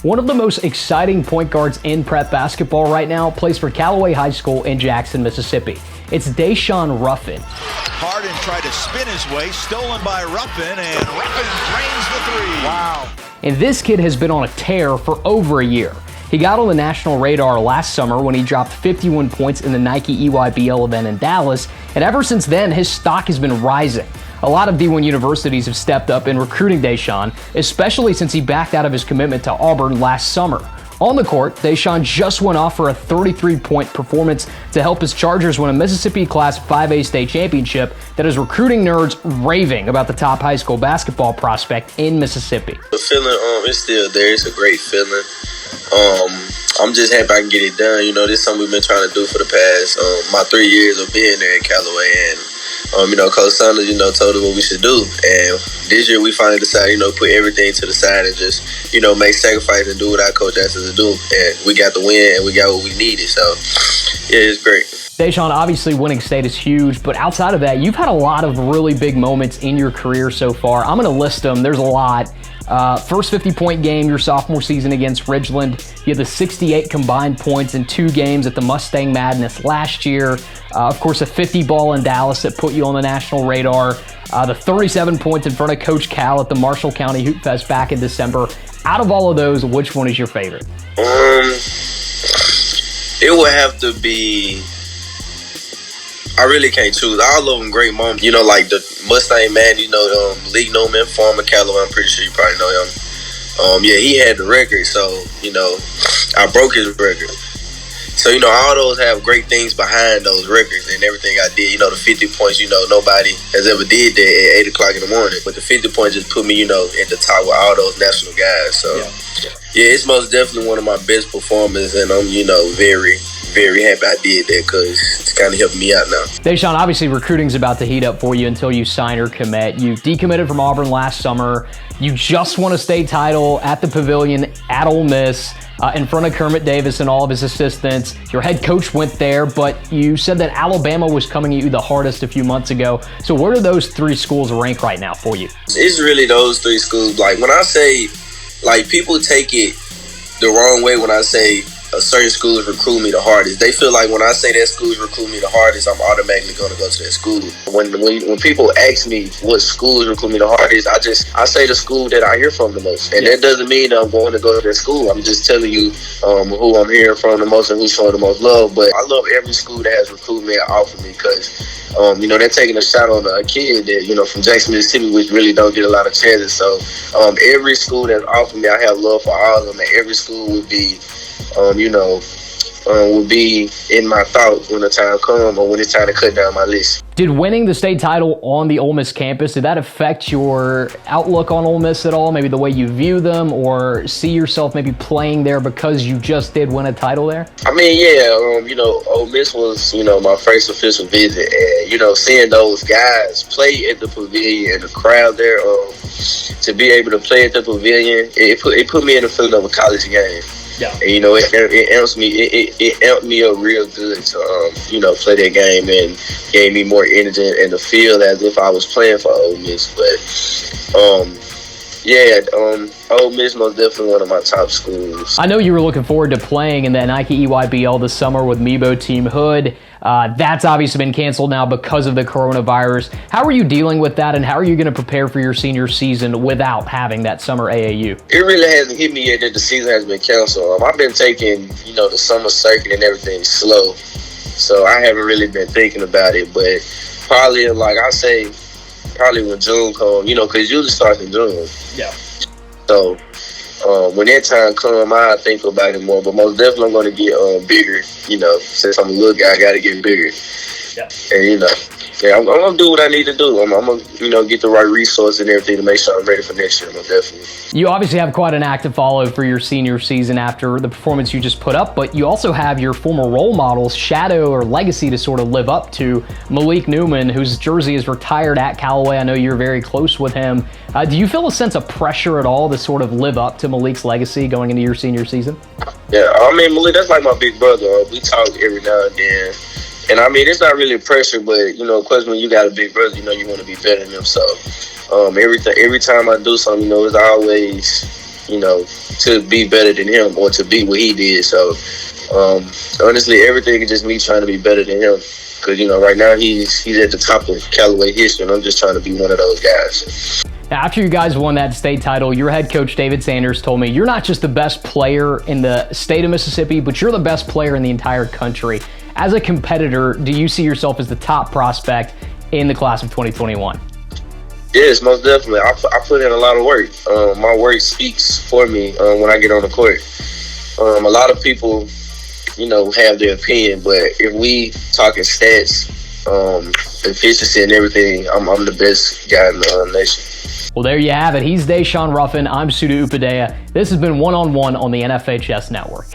One of the most exciting point guards in prep basketball right now plays for Callaway High School in Jackson, Mississippi. It's Daeshaun Ruffin. Harden tried to spin his way, stolen by Ruffin, and Ruffin drains the three. Wow. And this kid has been on a tear for over a year. He got on the national radar last summer when he dropped 51 points in the Nike EYBL event in Dallas, and ever since then, his stock has been rising. A lot of D1 universities have stepped up in recruiting Daeshaun, especially since he backed out of his commitment to Auburn last summer. On the court, Daeshaun just went off for a 33-point performance to help his Chargers win a Mississippi Class 5A state championship that is recruiting nerds raving about the top high school basketball prospect in Mississippi. The feeling is still there. It's a great feeling. I'm just happy I can get it done. You know, this is something we've been trying to do for the past my 3 years of being there at Callaway, and Coach Sanders, told us what we should do. And this year we finally decided, put everything to the side and just, make sacrifice and do what our coach asked us to do. And we got the win and we got what we needed. So, yeah, it's great. Daeshaun, obviously winning state is huge, but outside of that, you've had a lot of really big moments in your career so far. I'm going to list them. There's a lot. First 50-point game your sophomore season against Ridgeland. You had the 68 combined points in 2 games at the Mustang Madness last year. Of course, a 50 ball in Dallas that put you on the national radar. The 37 points in front of Coach Cal at the Marshall County Hoop Fest back in December. Out of all of those, which one is your favorite? It would have to be... I really can't choose. All of them great moments. Like the Mustang man, Lee Newman, former Callaway, I'm pretty sure you probably know him. He had the record, so, I broke his record. So, all those have great things behind those records and everything I did. The 50 points, nobody has ever did that at 8 o'clock in the morning. But the 50 points just put me, at the top with all those national guys. So, yeah, it's most definitely one of my best performances, and I'm, very happy I did that because it's kind of helping me out now. Daeshaun, obviously recruiting's about to heat up for you until you sign or commit. You decommitted from Auburn last summer. You just won a state title at the Pavilion at Ole Miss in front of Kermit Davis and all of his assistants. Your head coach went there, but you said that Alabama was coming at you the hardest a few months ago. So where do those 3 schools rank right now for you? It's really those 3 schools. Like when I say, people take it the wrong way when I say a certain schools recruit me the hardest. They feel like when I say that schools recruit me the hardest, I'm automatically going to go to that school. When people ask me what schools recruit me the hardest, I say the school that I hear from the most. And that doesn't mean that I'm going to go to that school. I'm just telling you who I'm hearing from the most and who's showing the most love. But I love every school that has recruited me and offered me because, they're taking a shot on a kid that, from Jackson, Mississippi, which really don't get a lot of chances. So every school that offered me, I have love for all of them. And every school would be would be in my thoughts when the time comes or when it's time to cut down my list. Did winning the state title on the Ole Miss campus, did that affect your outlook on Ole Miss at all? Maybe the way you view them or see yourself maybe playing there because you just did win a title there? I mean, yeah, Ole Miss was, my first official visit. And, seeing those guys play at the Pavilion and the crowd there, to be able to play at the Pavilion, it put me in the feeling of a college game. Yeah. And, it amped me up real good to, play that game and gave me more energy and the feel as if I was playing for Ole Miss. But, Ole Miss most definitely one of my top schools. I know you were looking forward to playing in the Nike EYBL this summer with Mebo Team Hood. That's obviously been canceled now because of the coronavirus. How are you dealing with that, and how are you going to prepare for your senior season without having that summer AAU? It really hasn't hit me yet that the season has been canceled. I've been taking, the summer circuit and everything slow, so I haven't really been thinking about it. But probably, probably when June comes, because it usually starts in June. Yeah. So when that time comes, I think about it more. But most definitely I'm going to get bigger, since I'm a little guy, I got to get bigger. Yeah. And, I'm going to do what I need to do. I'm going to, get the right resources and everything to make sure I'm ready for next year, most definitely. You obviously have quite an act to follow for your senior season after the performance you just put up, but you also have your former role model's shadow or legacy to sort of live up to. Malik Newman, whose jersey is retired at Callaway. I know you're very close with him. Do you feel a sense of pressure at all to sort of live up to Malik's legacy going into your senior season? Yeah, Malik, that's like my big brother. We talk every now and then. And it's not really pressure, but of course, when you got a big brother, you want to be better than them. So, every time I do something, it's always you know, to be better than him or to be what he did. So honestly, everything is just me trying to be better than him. Because, you know, right now he's at the top of Callaway history, and I'm just trying to be one of those guys. Now, after you guys won that state title, your head coach, David Sanders, told me you're not just the best player in the state of Mississippi, but you're the best player in the entire country. As a competitor, do you see yourself as the top prospect in the class of 2021? Yes, most definitely. I put in a lot of work. My work speaks for me when I get on the court. A lot of people, you know, have their opinion, but if we talking stats, efficiency and everything, I'm the best guy in the nation. Well, there you have it. He's Daeshaun Ruffin. I'm Suda Upadea. This has been One on One on the NFHS Network.